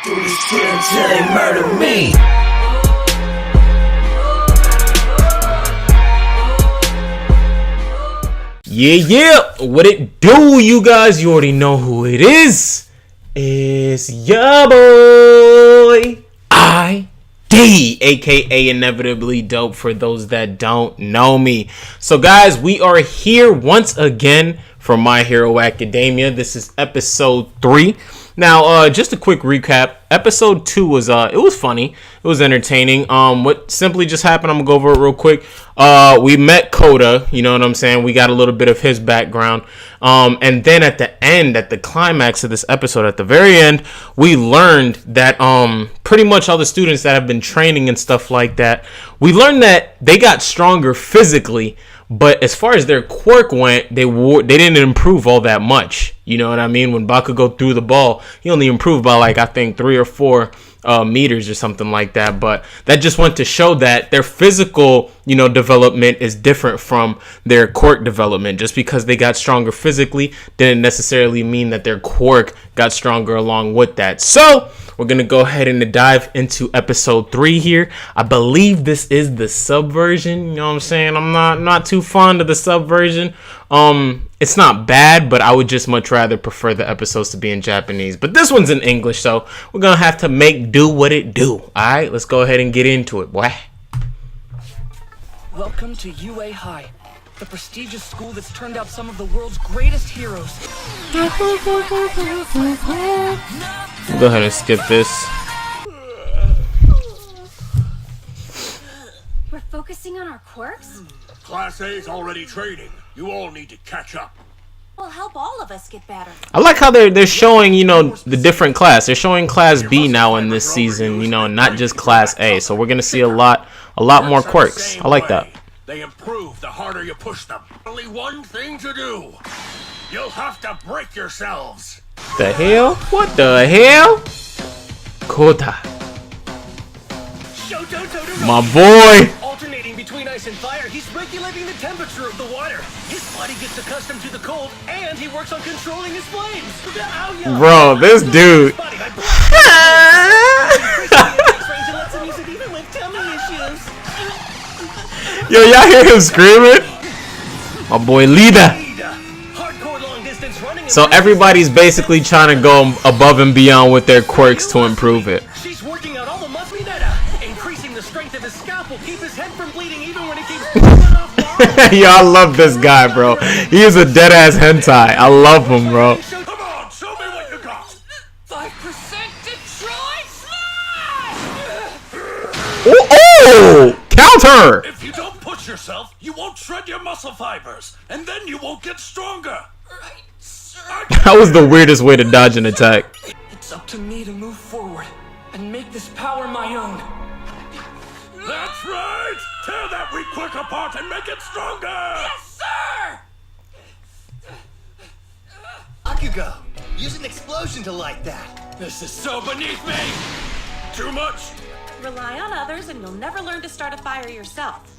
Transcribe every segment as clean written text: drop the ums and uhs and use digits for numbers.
Do this shit until they murder me. Yeah, what it do, you guys? You already know who it is. It's your boy, ID, aka Inevitably Dope, for those that don't know me. So guys, we are here once again for My Hero Academia. This is episode 3. Now, just a quick recap. Episode 2 was it was funny. It was entertaining. What simply just happened, I'm gonna go over it real quick. We met Kota, you know what I'm saying? We got a little bit of his background. And then at the end, at the climax of this episode, at the very end, we learned that pretty much all the students that have been training and stuff like that, we learned that they got stronger physically. But as far as their quirk went, they didn't improve all that much. You know what I mean? When Bakugo threw the ball, he only improved by like, I think 3 or 4 meters or something like that. But that just went to show that their physical, development is different from their quirk development. Just because they got stronger physically didn't necessarily mean that their quirk got stronger along with that. So we're going to go ahead and dive into episode 3 here. I believe this is the subversion. You know what I'm saying? I'm not too fond of the subversion. It's not bad, but I would just much rather prefer the episodes to be in Japanese. But this one's in English, so we're going to have to make do what it do. All right, let's go ahead and get into it, boy. Welcome to UA High, the prestigious school that's turned out some of the world's greatest heroes. Go ahead and skip this. We're focusing on our quirks? Class A's already training. You all need to catch up. Will help all of us get better. I like how they're showing, the different class. They're showing Class B now in this season, not just Class A. So we're gonna see a lot more quirks. I like that. They improve the harder you push them. Only one thing to do. You'll have to break yourselves. The hell? What the hell? Kota. My boy. Alternating between ice and fire, he's regulating the temperature of the water. His body gets accustomed to the cold, and he works on controlling his flames. Bro, this dude. Yo, y'all hear him screaming? My boy Lida. So everybody's basically trying to go above and beyond with their quirks to improve it. She's working out all the muscle increasing the strength of his scalp will keep his head from bleeding even when it keeps Yo, I love this guy, bro. He is a dead ass hentai. I love him, bro. Come on, show me what you got. 5% Detroit Smash! Oh, counter! If you don't push yourself, you won't shred your muscle fibers, and then you won't get stronger. Right, sir. That was the weirdest way to dodge an attack. It's up to me to move forward and make this power my own. That's right! Tear that weak quirk apart and make it stronger! Yes, sir! Bakugo, use an explosion to light that. This is so beneath me! Too much? Rely on others and you'll never learn to start a fire yourself.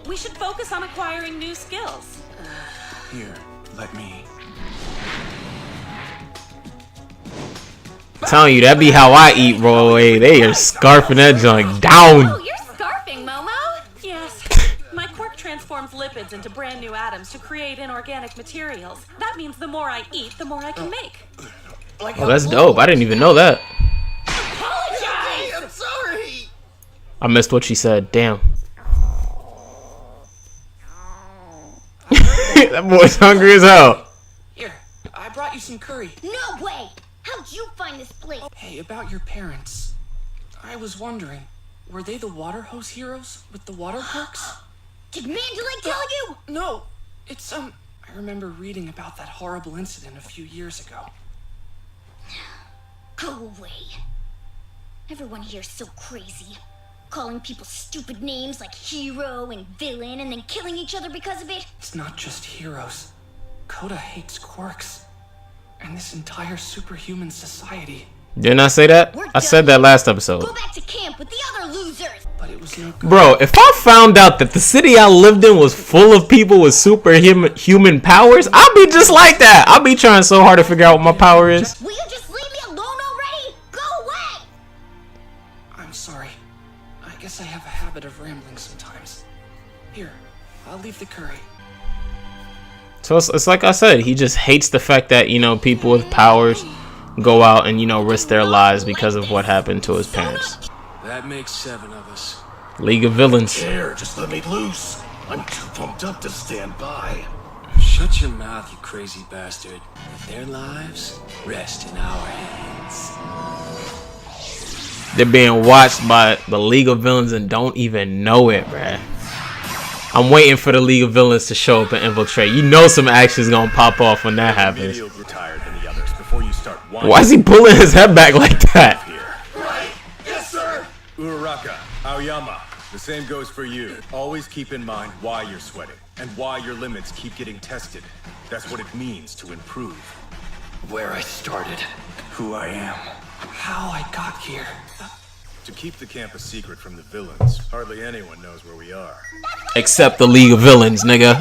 We should focus on acquiring new skills. Here, let me... I'm telling you, that be how I eat, bro. Hey, they are scarfing that junk down. Oh, you're scarfing, Momo. Yes. My quirk transforms lipids into brand new atoms to create inorganic materials. That means the more I eat, the more I can make. Oh, that's dope. I didn't even know that. Apologize! I'm sorry! I missed what she said. Damn. That boy's hungry as hell. Here, I brought you some curry. No way! How'd you find this place? Hey, about your parents. I was wondering, were they the water hose heroes with the water quirks? Did Mandalay tell you? No, it's I remember reading about that horrible incident a few years ago. Go away. Everyone here's so crazy. Calling people stupid names like hero and villain and then killing each other because of it. It's not just heroes. Kota hates quirks. And this entire superhuman society. Didn't I say that? I said that last episode. Go back to camp with the other losers. But it was no good. Bro, if I found out that the city I lived in was full of people with superhuman powers, I'd be just like that. I'd be trying so hard to figure out what my power is. Will you just leave me alone already? Go away! sorry. I guess I have a habit of rambling sometimes. Here, I'll leave the curry. So it's like I said, he just hates the fact that, you know, people with powers go out and, you know, risk their lives because of what happened to his parents. That makes 7 of us. League of Villains. Here, just let me loose. I'm too pumped up to stand by. Shut your mouth, you crazy bastard. Their lives rest in our hands. They're being watched by the League of Villains and don't even know it, bruh. I'm waiting for the League of Villains to show up and infiltrate. You know some action's gonna pop off when that happens. You'll get tired than the others before you start whining. Why is he pulling his head back like that? Right. Yes, sir. Uraraka, Aoyama, the same goes for you. Always keep in mind why you're sweating and why your limits keep getting tested. That's what it means to improve. Where I started, who I am. How I got here. To keep the camp a secret from the villains, hardly anyone knows where we are. Except the League of Villains, nigga.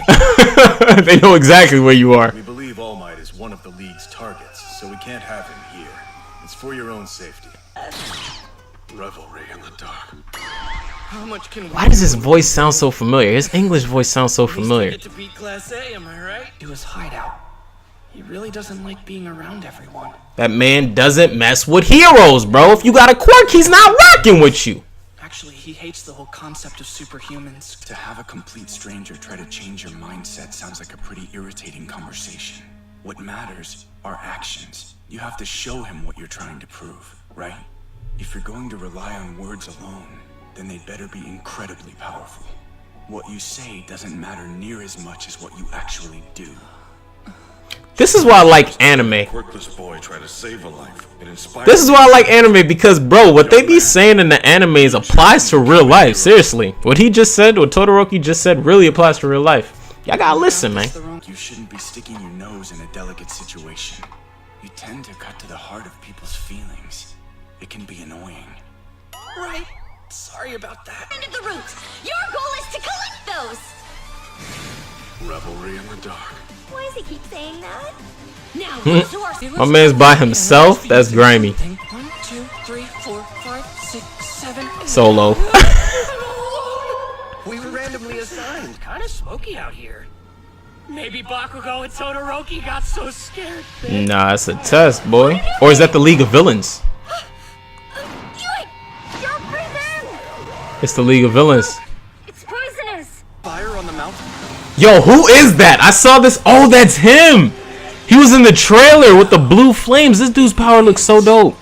They know exactly where you are. We believe All Might is one of the League's targets, so we can't have him here. It's for your own safety. Revelry in the dark. How much can we Why does his voice sound so familiar? His English voice sounds so familiar. get to beat Class A, am I right? To his hideout. He really doesn't like being around everyone. That man doesn't mess with heroes, bro. If you got a quirk, he's not rocking with you. Actually, he hates the whole concept of superhumans. To have a complete stranger try to change your mindset sounds like a pretty irritating conversation. What matters are actions. You have to show him what you're trying to prove, right? If you're going to rely on words alone, then they'd better be incredibly powerful. What you say doesn't matter near as much as what you actually do. This is why I like anime. Quirkless boy try to save a life. It inspires. This is why I like anime, because, bro, what they be saying in the animes applies to real life. Seriously. What he just said, what Todoroki just said, really applies to real life. Y'all gotta listen, man. You shouldn't be sticking your nose in a delicate situation. You tend to cut to the heart of people's feelings. It can be annoying. Right. Sorry about that. End of the route. Your goal is to collect those. Revelry in the dark. Why does he keep saying that? Now, My man's by himself? That's grimy. 1, 2, 3, 4, 5, 6, 7. Solo. We were randomly assigned. Kind of smoky out here. Maybe Bakugo and Todoroki got so scared. Nah, it's a test, boy. Or is that the League of Villains? You're prison! It's the League of Villains. It's poisonous! Fire on the mountain. Yo, who is that? I saw this. Oh, that's him. He was in the trailer with the blue flames. This dude's power looks so dope.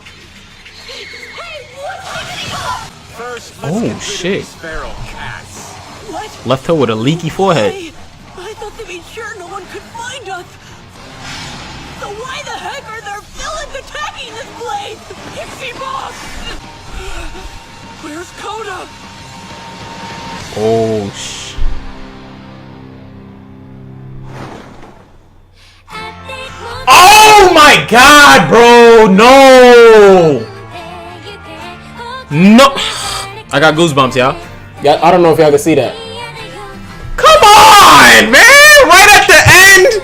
First, Oh, shit. feral cats. What? Left her with a leaky forehead. I thought they made sure no one could find us. So why the heck are there villains attacking this place? Pixie Boss! Where's Koda? Oh, shit. Oh my god, bro. No. No. I got goosebumps, y'all. Yeah, I don't know if y'all can see that. Come on, man. Right at the end.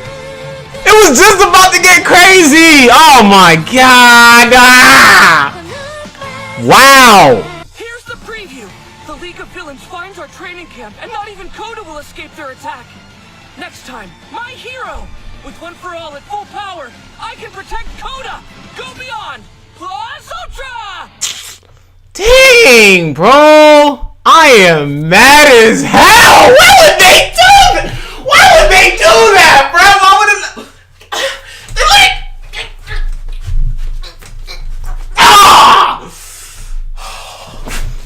It was just about to get crazy. Oh my god. Ah. Wow. Here's the preview. The League of Villains finds our training camp, and not even Koda will escape their attack. Next time, my hero. With One for All at full power, I can protect Koda! Go beyond! Plus Ultra! Dang, bro. I am mad as hell. Why would they do that? Why would they do that, bro? Why would it... Ah!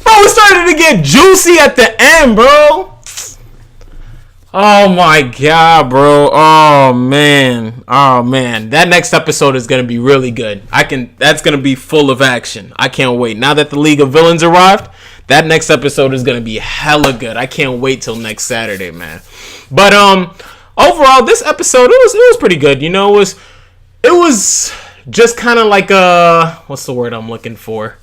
Bro, it started to get juicy at the end, bro. Oh my god, bro. Oh man. That next episode is gonna be really good. That's gonna be full of action. I can't wait. Now that the League of Villains arrived, that next episode is gonna be hella good. I can't wait till next Saturday, man. But overall, this episode it was pretty good. You know, it was just kind of like what's the word I'm looking for?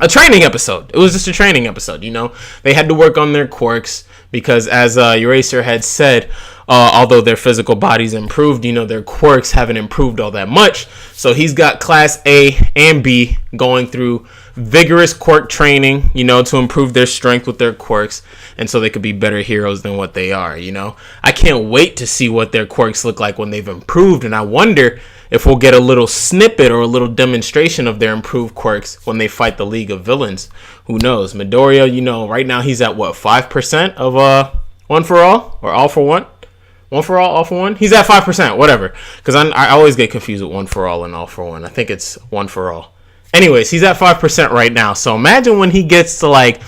A training episode. It was just a training episode, you know. They had to work on their quirks because, as Eraser had said, although their physical bodies improved, you know, their quirks haven't improved all that much. So he's got Class A and B going through vigorous quirk training, you know, to improve their strength with their quirks, and so they could be better heroes than what they are, you know. I can't wait to see what their quirks look like when they've improved, and I wonder if we'll get a little snippet or a little demonstration of their improved quirks when they fight the League of Villains. Who knows? Midoriya, you know, right now he's at what, 5% of One for All or All for One? One for All, All for One? He's at 5%, whatever. Because I always get confused with One for All and All for One. I think it's One for All. Anyways, he's at 5% right now. So imagine when he gets to like,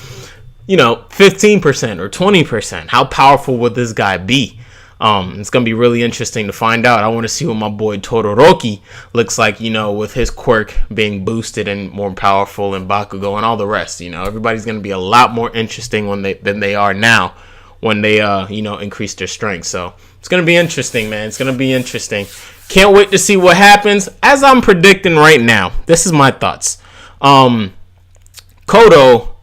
you know, 15% or 20%. How powerful would this guy be? It's going to be really interesting to find out. I want to see what my boy Todoroki looks like, you know, with his quirk being boosted and more powerful, and Bakugo and all the rest. You know, everybody's going to be a lot more interesting than they are now when they, you know, increase their strength. So it's going to be interesting, man. It's going to be interesting. Can't wait to see what happens. As I'm predicting right now, this is my thoughts. Kodo,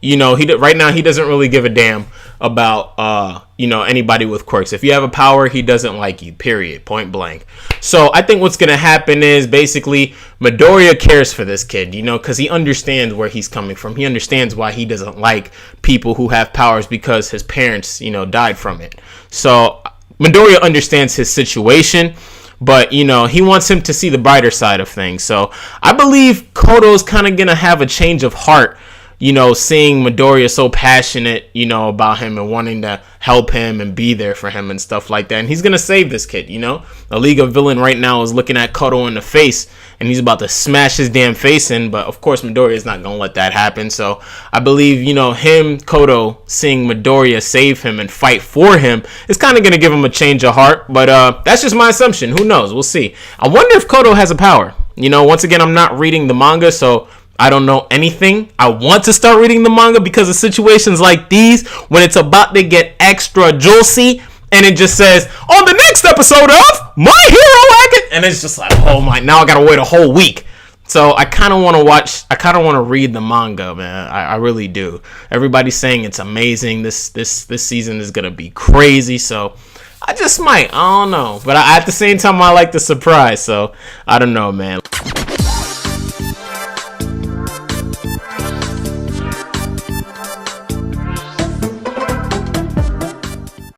you know, right now he doesn't really give a damn about you know, anybody with quirks. If you have a power, he doesn't like you, period, point blank. So I think what's gonna happen is basically Midoriya cares for this kid, you know, because he understands where he's coming from. He understands why he doesn't like people who have powers, because his parents, you know, died from it. So Midoriya understands his situation, but, you know, he wants him to see the brighter side of things. So I believe Kodo's kind of gonna have a change of heart, you know, seeing Midoriya so passionate, you know, about him and wanting to help him and be there for him and stuff like that. And he's going to save this kid, you know. The League of Villain right now is looking at Kodo in the face, and he's about to smash his damn face in. But, of course, Midoriya is not going to let that happen. So I believe, you know, Kodo, seeing Midoriya save him and fight for him is kind of going to give him a change of heart. But that's just my assumption. Who knows? We'll see. I wonder if Kodo has a power. You know, once again, I'm not reading the manga, so I don't know anything. I want to start reading the manga because of situations like these when it's about to get extra juicy and it just says, on the next episode of My Hero Academia, and it's just like, oh my, now I gotta wait a whole week. So I kind of want to read the manga, man. I really do. Everybody's saying it's amazing. This season is gonna be crazy. So I just might. I don't know. But at the same time, I like the surprise. So I don't know, man.